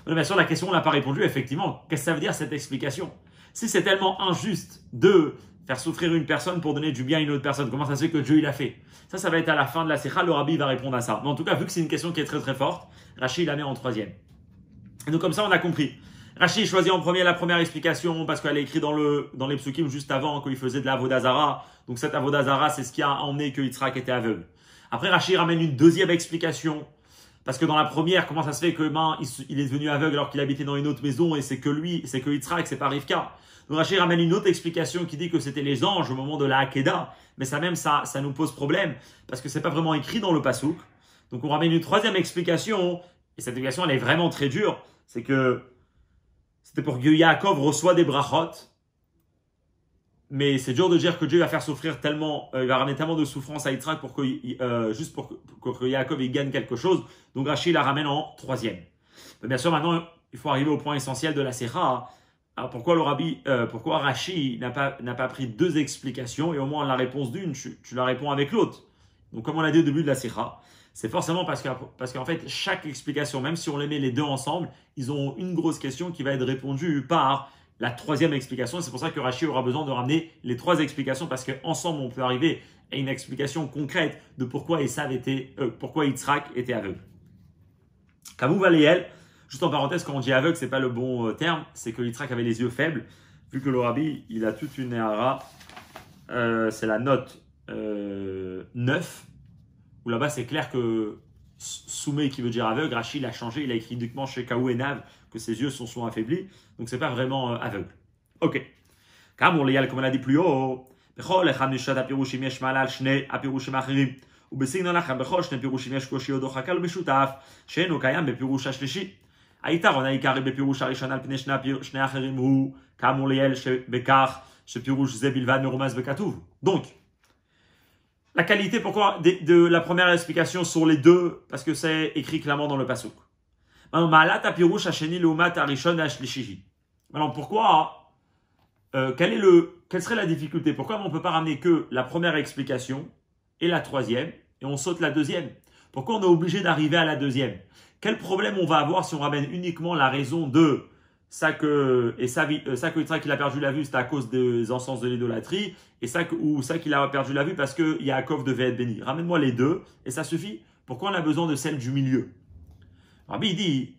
Mais bien sûr la question on n'a pas répondu. Effectivement, qu'est-ce que ça veut dire cette explication? Si c'est tellement injuste de faire souffrir une personne pour donner du bien à une autre personne, comment ça se fait que Dieu il a fait? Ça va être à la fin de la Sikha, le Rabbi va répondre à ça. Mais en tout cas, vu que c'est une question qui est très très forte, Rashi la met en troisième. Et donc comme ça on a compris. Rashi choisit en premier la première explication parce qu'elle est écrite dans les psukim juste avant quand il faisait de la Avodazara. Donc cette Avodazara c'est ce qui a emmené que Yitzhak était aveugle. Après Rashi ramène une deuxième explication parce que dans la première, comment ça se fait que il est devenu aveugle alors qu'il habitait dans une autre maison et c'est que Yitzhak, c'est pas Rivka. Donc Rashi ramène une autre explication qui dit que c'était les anges au moment de la Hakeda. Mais ça nous pose problème parce que c'est pas vraiment écrit dans le pasouk. Donc on ramène une troisième explication et cette explication elle est vraiment très dure. C'est que c'était pour que Yaakov reçoive des brachot. Mais c'est dur de dire que Dieu va faire souffrir tellement, il va ramener tellement de souffrance à Yitzhak juste pour que Yaakov il gagne quelque chose. Donc Rashi la ramène en troisième. Mais bien sûr, maintenant, il faut arriver au point essentiel de la Sécha. Alors pourquoi Rashi n'a pas pris deux explications et au moins la réponse d'une, tu la réponds avec l'autre. Donc comme on l'a dit au début de la Sécha, c'est forcément parce qu'en fait chaque explication, même si on les met les deux ensemble, ils ont une grosse question qui va être répondue par la troisième explication. C'est pour ça que Rashi aura besoin de ramener les trois explications parce qu'ensemble on peut arriver à une explication concrète de pourquoi Yitzhak était aveugle. Kamou Valéel, juste en parenthèse, quand on dit aveugle, c'est pas le bon terme, c'est que Yitzhak avait les yeux faibles, vu que le Rabbi, il a toute une éhara, c'est la note 9, où là-bas c'est clair que Soumé qui veut dire aveugle, Rashi l'a changé, il a écrit uniquement chez Kaou et Nav que ses yeux sont souvent affaiblis, donc c'est pas vraiment aveugle. Ok. Kamou Valéel, comme on l'a dit plus haut, בכל אחד משת הפירושים יש מעלה על שני הפירושים האחרים ובסגנון אחר בכל שני פירושים יש קושי או דוחק על משותף שאינו קיים בפירוש השלישי. היתרון העיקרי בפירוש הראשון על פני שני האחרים הוא כאמור לעיל שבכך שפירוש זה בלבד מרומז בכתוב. Donc, la qualité pourquoi de la première explication sur les deux, parce que c'est écrit clairement dans le pasuk. Maintenant, מעלת הפירוש השני לעומת הראשון והשלישי. Maintenant, pourquoi quelle serait la difficulté? Pourquoi on ne peut pas ramener que la première explication et la troisième et on saute la deuxième? Pourquoi on est obligé d'arriver à la deuxième? Quel problème on va avoir si on ramène uniquement la raison de ça que Yitzhak il a perdu la vue, c'est à cause des encens de l'idolâtrie, et ça qu'il a perdu la vue parce que Yaakov devait être béni. Ramène-moi les deux et ça suffit. Pourquoi on a besoin de celle du milieu? Rabbi il dit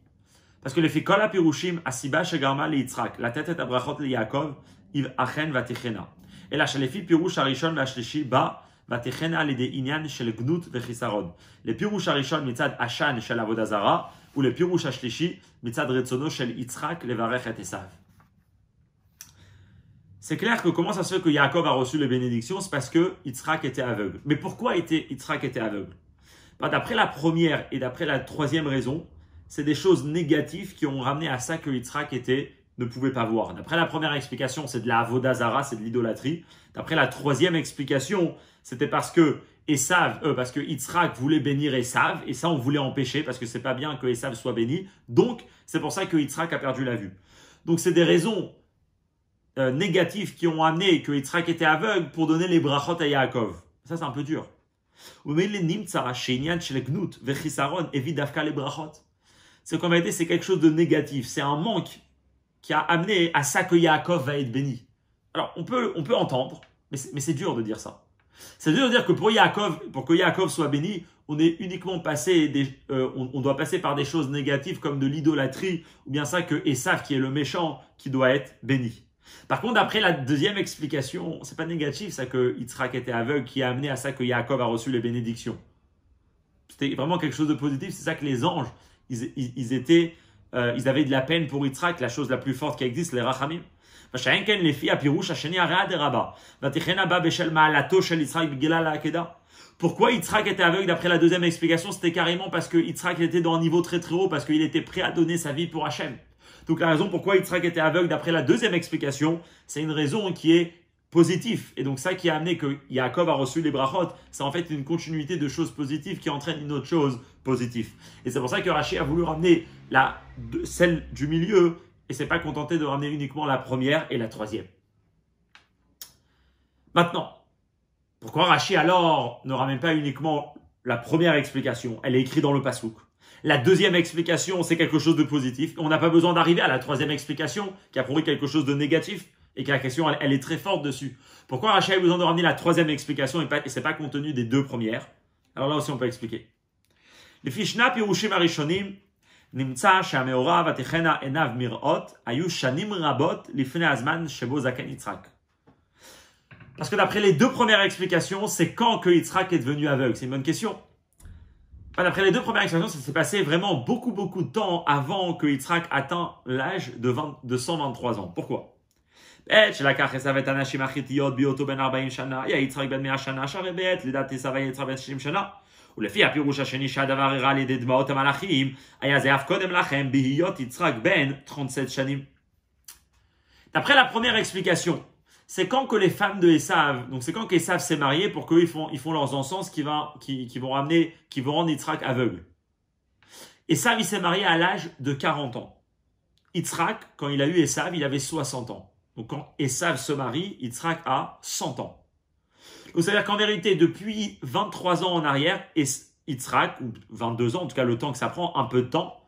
parce que les fait kol hapirushim asiba shegarma le Yitzhak la tête à brachot le Yaakov Iv achen vatechena. Et là, chez les filles pirouche arishon v'ashlishi ba vatechena l'idée inyan chez le gnut v'chisarod. Les pirouche arishon mitzad ashan chez la vodazara ou les pirouche ashlishi mitzad retzono chez Yitzhak levarech et Esav. C'est clair que comment ça se fait que Yaakov a reçu les bénédictions, c'est parce que Yitzhak était aveugle. Mais pourquoi Yitzhak était aveugle? D'après la première et d'après la troisième raison, c'est des choses négatives qui ont ramené à ça que Yitzhak ne pouvait pas voir. D'après la première explication, c'est de la avodazara, c'est de l'idolâtrie. D'après la troisième explication, c'était parce que Yitzhak voulait bénir Esav, et ça on voulait empêcher parce que c'est pas bien que Esav soit béni. Donc c'est pour ça que Yitzhak a perdu la vue. Donc c'est des raisons négatives qui ont amené que Yitzhak était aveugle pour donner les brachot à Yaakov. Ça c'est un peu dur. C'est qu'en vérité c'est quelque chose de négatif, c'est un manque qui a amené à ça que Yaakov va être béni. Alors, on peut entendre, mais c'est dur de dire ça. C'est dur de dire que pour que Yaakov soit béni, on est uniquement on doit passer par des choses négatives comme de l'idolâtrie, ou bien ça que Esav, qui est le méchant, qui doit être béni. Par contre, après la deuxième explication, c'est pas négatif, ça que Yitzhak était aveugle, qui a amené à ça que Yaakov a reçu les bénédictions. C'était vraiment quelque chose de positif, c'est ça que les anges, ils avaient de la peine pour Yitzhak, la chose la plus forte qui existe, les rachamim. Pourquoi Yitzhak était aveugle d'après la deuxième explication? C'était carrément parce que Yitzhak était dans un niveau très très haut, parce qu'il était prêt à donner sa vie pour Hachem. Donc la raison pourquoi Yitzhak était aveugle d'après la deuxième explication, c'est une raison qui est positive. Et donc ça qui a amené que Yaakov a reçu les brachot, c'est en fait une continuité de choses positives qui entraîne une autre chose positive. Et c'est pour ça que Rashi a voulu ramener celle du milieu et s'est pas contenté de ramener uniquement la première et la troisième. Maintenant, pourquoi Rashi alors ne ramène pas uniquement la première explication? Elle est écrite dans le pasuk. La deuxième explication, c'est quelque chose de positif. On n'a pas besoin d'arriver à la troisième explication qui a prouvé quelque chose de négatif et que la question, elle est très forte dessus. Pourquoi Rashi a besoin de ramener la troisième explication et c'est pas compte tenu des deux premières? Alors là aussi, on peut expliquer. לפי שני הפירושים הראשונים, נמצא שהמאורע ותחנה עיניו מראות היו שנים רבות לפני הזמן שבו זקן יצחק. Parce que d'après les deux premières explications, c'est quand que Yitzhak est devenu aveugle? C'est une bonne question. D'après les deux premières explications, ça s'est passé vraiment beaucoup de temps avant que Yitzhak atteigne l'âge de 123 ans. Pourquoi? שלקח עשיו את הנשים החיתיות בהיותו בן 40 שנה, היה יצחק בן 100 שנה, שהרי בעת לידת עשיו היה יצחק בן 60 שנה. ולפי הפירוש השני שהדבר הראה על ידי דמעות המלאכים, היה זה אף קודם לכם בהיות יצחק בן 37 שנים. D'après la première explication, c'est quand que les femmes de Esav, donc c'est quand qu'Esav s'est marié pour qu'eux ils font leurs encens qui vont rendre Yitzhak aveugle. Esav il s'est marié à l'âge de 40 ans. Yitzhak, quand il a eu Esav, il avait 60 ans. Donc quand Esav se marie, Yitzhak a 100 ans. Donc c'est-à-dire qu'en vérité, depuis 23 ans en arrière, Yitzhak, ou 22 ans, en tout cas le temps que ça prend, un peu de temps,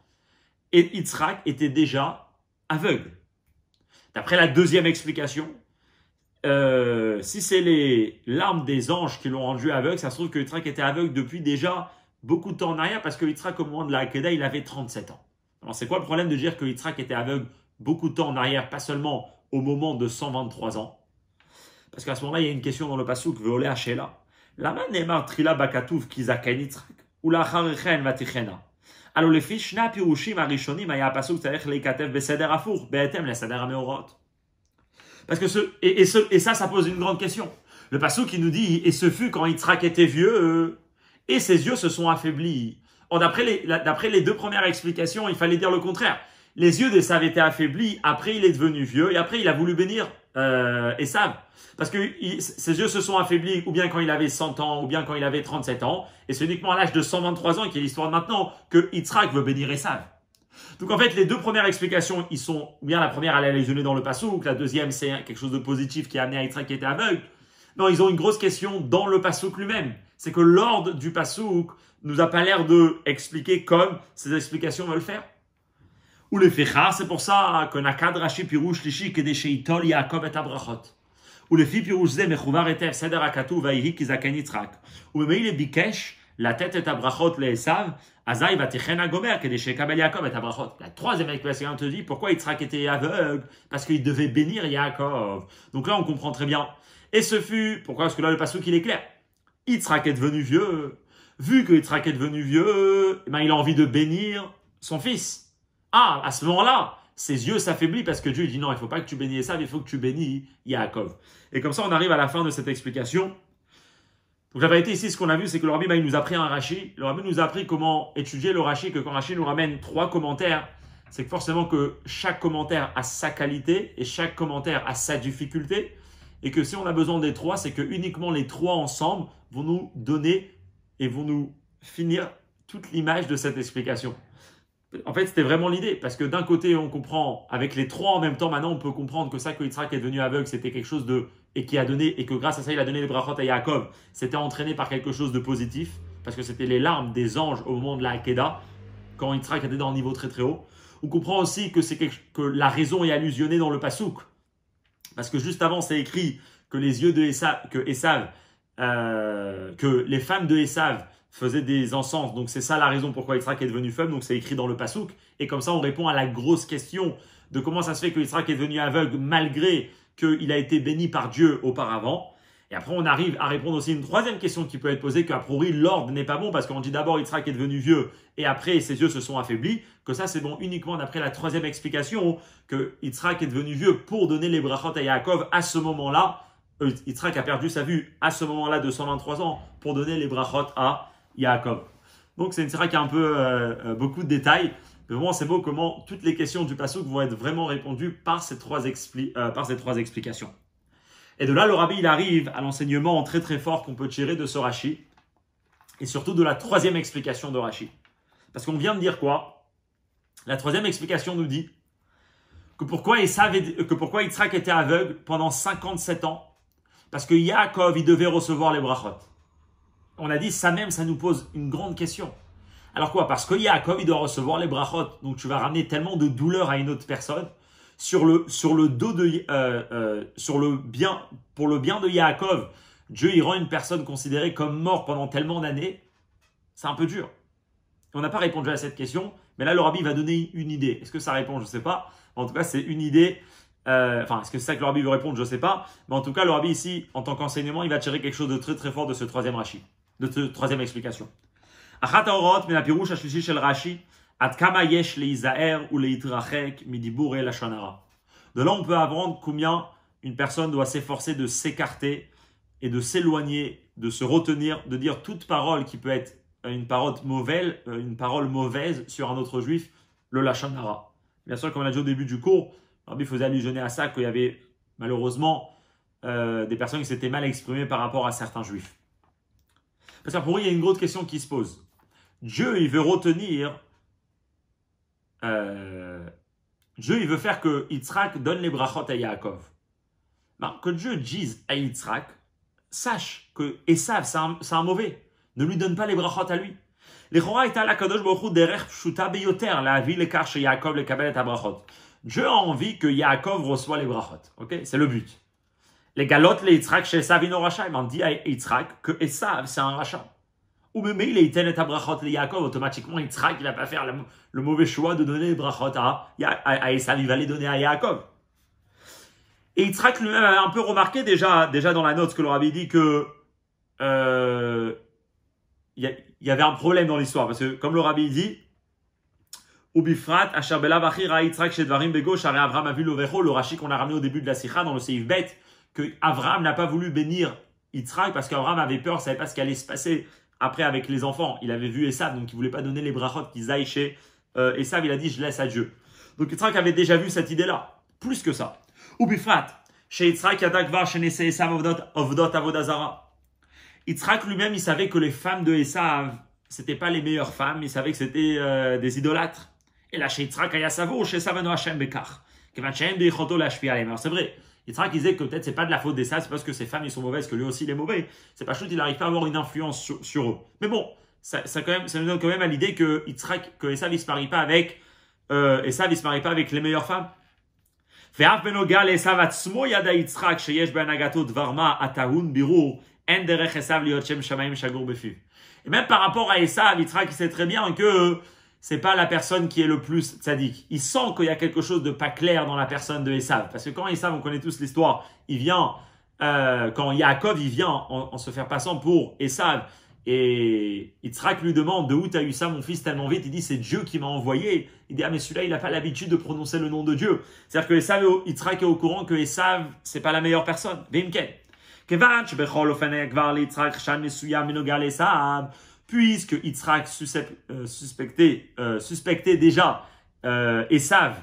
et Yitzhak était déjà aveugle. D'après la deuxième explication, si c'est les larmes des anges qui l'ont rendu aveugle, ça se trouve que Yitzhak était aveugle depuis déjà beaucoup de temps en arrière, parce que Yitzhak, au moment de la Hakeda, il avait 37 ans. Alors c'est quoi le problème de dire que Yitzhak était aveugle beaucoup de temps en arrière, pas seulement au moment de 123 ans? Parce qu'à ce moment-là, il y a une question dans le pasuk, Veolé Hashela. Lama Neymar Trila Bakatouf Kizaken Yitzhak, ou la Charechen Vatichena. Alors le fish Shna Pirushim Arishonim, il y a un pasuk, c'est-à-dire les Katev Beseder Afour, Be'etem les Seder Ameorot. Parce que ça pose une grande question. Le pasuk qui nous dit, et ce fut quand Yitzhak était vieux, et ses yeux se sont affaiblis. D'après les deux premières explications, il fallait dire le contraire. Les yeux d'Esav étaient affaiblis, après il est devenu vieux, et après il a voulu bénir Esav. Parce que ses yeux se sont affaiblis, ou bien quand il avait 100 ans, ou bien quand il avait 37 ans, et c'est uniquement à l'âge de 123 ans, qui est l'histoire de maintenant, que Yitzhak veut bénir Esav. Donc en fait, les deux premières explications, ils sont, ou bien la première, elle est allusionnée dans le passouk, la deuxième, c'est quelque chose de positif qui a amené à Yitzhak qui était aveugle. Non, ils ont une grosse question dans le passouk lui-même. C'est que l'ordre du passouk nous a pas l'air de expliquer comme ces explications veulent faire. Ou les fechar, c'est pour ça que Nakad Rashi Pirouche Lishi Kedesheitol Yaakov et Abrachot. Ou les filles Pirouche Zé Mechouvar Etev Seder Akatu Vaïhi Kizaken Yitzhak. Ou Meile Bikesh, la tête est Abrachot le Esav, Azaï Vatichena Gomer Kedeshekabel Yaakov et Abrachot. La troisième explication te dit pourquoi Yitzhak était aveugle, parce qu'il devait bénir Yaakov. Donc là on comprend très bien. Et ce fut, pourquoi? Parce que là le passouk il est clair. Yitzhak est devenu vieux. Vu que Yitzhak est devenu vieux, eh ben, il a envie de bénir son fils. Ah, à ce moment-là, ses yeux s'affaiblissent parce que Dieu dit non, il ne faut pas que tu bénis Esav, il faut que tu bénis Yaakov. Et comme ça, on arrive à la fin de cette explication. Donc la vérité ici, ce qu'on a vu, c'est que le Rabbi, il nous a pris un Rashi. Le Rabbi nous a appris comment étudier le Rashi, que quand Rashi nous ramène 3 commentaires, c'est que forcément que chaque commentaire a sa qualité et chaque commentaire a sa difficulté. Et que si on a besoin des 3, c'est que uniquement les 3 ensemble vont nous donner et vont nous finir toute l'image de cette explication. En fait, c'était vraiment l'idée, parce que d'un côté, on comprend, avec les 3 en même temps, maintenant, on peut comprendre que ça, que Yitzhak est devenu aveugle, c'était quelque chose de, et qui a donné, et que grâce à ça, il a donné les brachot à Yaakov, c'était entraîné par quelque chose de positif, parce que c'était les larmes des anges au moment de la Hakeda, quand Yitzhak était dans un niveau très très haut. On comprend aussi que que la raison est allusionnée dans le Passouk, parce que juste avant, c'est écrit que les yeux de Esav, que les femmes de Esav faisaient des encens. Donc c'est ça la raison pourquoi Yitzhak est devenu faible. Donc c'est écrit dans le passouk. Et comme ça, on répond à la grosse question de comment ça se fait que Yitzhak est devenu aveugle malgré qu'il a été béni par Dieu auparavant. Et après, on arrive à répondre aussi à une troisième question qui peut être posée, qu'a priori, l'ordre n'est pas bon parce qu'on dit d'abord Yitzhak est devenu vieux et après ses yeux se sont affaiblis. Que ça, c'est bon uniquement d'après la troisième explication que Yitzhak est devenu vieux pour donner les brachot à Yaakov à ce moment-là. Yitzhak a perdu sa vue à ce moment-là de 123 ans pour donner les brachot à Yaakov. Donc c'est une sira qui a un peu beaucoup de détails. Mais vraiment, c'est beau comment toutes les questions du passouk vont être vraiment répondues par ces trois explications. Et de là, le rabbi, il arrive à l'enseignement très très fort qu'on peut tirer de ce Rashi, et surtout de la troisième explication de Rashi. Parce qu'on vient de dire quoi? La troisième explication nous dit que pourquoi Yitzhak était aveugle pendant 57 ans, parce que Yaakov, il devait recevoir les brachot. On a dit ça même, ça nous pose une grande question. Alors quoi? Parce que Yaakov, il doit recevoir les brachot. Donc tu vas ramener tellement de douleur à une autre personne sur le dos de pour le bien de Yaakov. Dieu il rend une personne considérée comme morte pendant tellement d'années. C'est un peu dur. On n'a pas répondu à cette question, mais là le rabbi va donner une idée. Est-ce que ça répond? Je ne sais pas. En tout cas, c'est une idée. Est-ce que c'est ça que le rabbi veut répondre? Je ne sais pas. Mais en tout cas, le rabbi ici, en tant qu'enseignement, il va tirer quelque chose de très très fort de ce troisième Rashi, de cette troisième explication. Achat haorot min hapirush hashlishi shel Rashi ad kama yesh leizaer ou leitrachek midibur el lashon hara. De là, on peut apprendre combien une personne doit s'efforcer de s'écarter et de s'éloigner, de se retenir, de dire toute parole qui peut être une parole mauvaise sur un autre juif, le lashon hara. Bien sûr, comme on a dit au début du cours, le rabbi faisait allusion à ça, qu'il y avait malheureusement des personnes qui s'étaient mal exprimées par rapport à certains juifs. Parce que pour eux, il y a une grosse question qui se pose. Dieu, il veut retenir Dieu, il veut faire que Yitzhak donne les brachot à Yaakov. Ben, que Dieu dise à Yitzhak, sache que Esav, c'est un mauvais. Ne lui donne pas les brachot à lui. Les Chora est à la Kadosh Baruch Hu derech pshuta beyoter, la vie les kar chez Yaakov, les kabel et brachot. Dieu a envie que Yaakov reçoit les brachot. Ok, c'est le but. Les galotes, les Yitzhak chez Esav ino racha, il m'a dit à Yitzhak que Esav, c'est un rachat. Ou même il est à brachot les Yaakov, automatiquement Yitzhak, il va pas faire le mauvais choix de donner les brachot à Esav, il va les donner à Yaakov. Et Yitzhak lui-même avait un peu remarqué déjà dans la note ce que le rabbi dit que il y avait un problème dans l'histoire parce que comme le rabbi dit Ubifrat asher bela bachira Yitzhak shedvarim bego share Avraham avu lovecho, le rachi qu'on a ramené au début de la sikha dans le seif bet, que Avraham n'a pas voulu bénir Yitzhak parce qu'Avraham avait peur, savait pas ce qui allait se passer après avec les enfants. Il avait vu Esav, donc il voulait pas donner les brachot qu'ils aillent chez Esav. Il a dit je laisse à Dieu. Donc Yitzhak avait déjà vu cette idée-là, plus que ça. Ubifrat chez Yitzhak yadakvar chez Nese Esav ovdot avodazara. Yitzhak lui-même, il savait que les femmes de Esav, c'était pas les meilleures femmes, il savait que c'était des idolâtres. Et là, chez Yitzhak, il y a Savo, chez Savano Hashem Bekar. Alors c'est vrai, Yitzhak disait que peut-être c'est pas de la faute d'Esav, c'est parce que ces femmes ils sont mauvaises, que lui aussi il est mauvais. C'est pas chouette, il n'arrive pas à avoir une influence sur eux. Mais bon, ça nous donne quand même à l'idée que Yitzhak, que Esav il se marie pas avec, Esav il se marie pas avec les meilleures femmes. Et même par rapport à Esav, Yitzhak sait très bien que c'est pas la personne qui est le plus tzaddik. Il sent qu'il y a quelque chose de pas clair dans la personne de Esav. Parce que quand Esav, on connaît tous l'histoire, il vient, quand Yaakov, il vient en se faire passant pour Esav, et Yitzhak lui demande de où tu as eu ça, mon fils, tellement vite. Il dit c'est Dieu qui m'a envoyé. Il dit ah mais celui-là il n'a pas l'habitude de prononcer le nom de Dieu. C'est-à-dire que Yitzhak est au courant que Esav c'est pas la meilleure personne. Puisque Yitzhak suspectait déjà Esav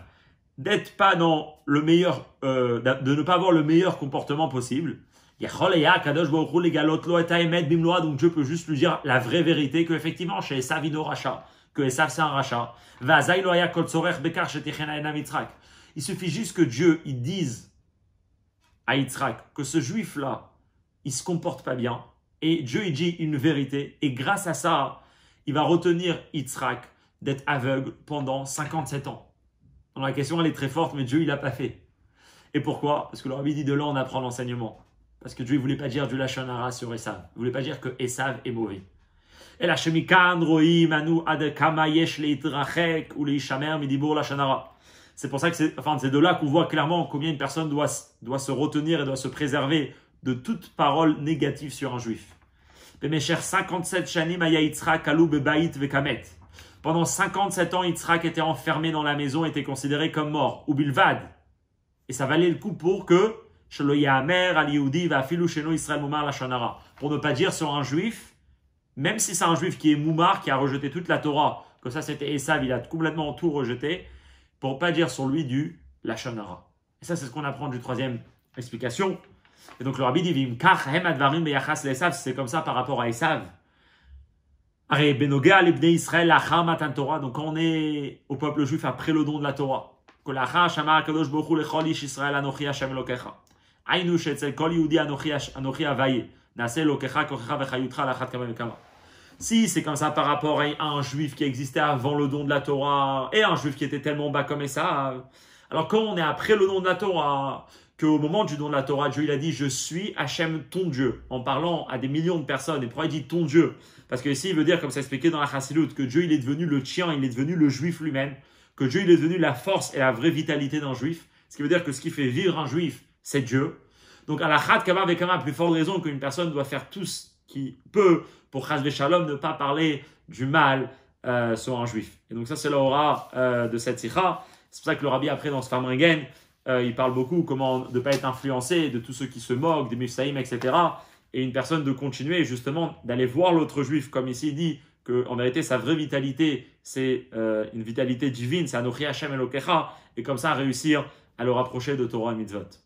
d'être pas dans le meilleur, de ne pas avoir le meilleur comportement possible. Donc Dieu peut juste lui dire la vraie vérité que effectivement chez Esav il racha, que Esav c'est un rachat. Il suffit juste que Dieu il dise à Yitzhak que ce juif là il se comporte pas bien et Dieu il dit une vérité et grâce à ça il va retenir Yitzhak d'être aveugle pendant 57 ans. Donc la question elle est très forte mais Dieu il l'a pas fait. Et pourquoi? Parce que le rabbi dit de là on apprend l'enseignement. Parce que Dieu ne voulait pas dire du lachon hara sur Esav. Il ne voulait pas dire que Esav est mauvais. Et la shemikan roim anu ad kama yesh leitrachek ou leishamer midibur lachon hara. C'est pour ça que c'est de là qu'on voit clairement combien une personne doit se retenir et doit se préserver de toute parole négative sur un juif. Bemesher 57 shanim aya Yitzhak alou bebayit vekamet. Pendant 57 ans, Yitzhak était enfermé dans la maison, était considéré comme mort, ou bilvad. Et ça valait le coup pour que pour ne pas dire sur un juif, même si c'est un juif qui est moumar, qui a rejeté toute la Torah, que ça c'était Esav, il a complètement tout rejeté, pour ne pas dire sur lui du lachon hara. Et ça c'est ce qu'on apprend du troisième explication. Et donc le rabbi dit, c'est comme ça par rapport à Esav. Donc quand on est au peuple juif après le don de la Torah, si c'est comme ça par rapport à un juif qui existait avant le don de la Torah et un juif qui était tellement bas comme ça, alors quand on est après le don de la Torah, qu'au moment du don de la Torah, Dieu il a dit je suis Hachem ton Dieu, en parlant à des millions de personnes. Et pourquoi il dit ton Dieu? Parce que ici il veut dire, comme c'est expliqué dans la Chassidut, que Dieu il est devenu le tien, il est devenu le juif lui-même, que Dieu il est devenu la force et la vraie vitalité d'un juif. Ce qui veut dire que ce qui fait vivre un juif, c'est Dieu. Donc, à la Chat Kama avec Kama, plus forte raison qu'une personne doit faire tout ce qu'il peut pour Chas Shalom ne pas parler du mal sur un juif. Et donc, ça, c'est l'aura de cette sikha. C'est pour ça que le rabbi, après, dans ce Farmringen, il parle beaucoup comment de ne pas être influencé de tous ceux qui se moquent, des Mufsaïm, etc. Et une personne de continuer, justement, d'aller voir l'autre juif, comme ici il dit, qu'en vérité, sa vraie vitalité, c'est une vitalité divine, c'est Anochi Hashem Elokecha, et comme ça, réussir à le rapprocher de Torah et Mitzvot.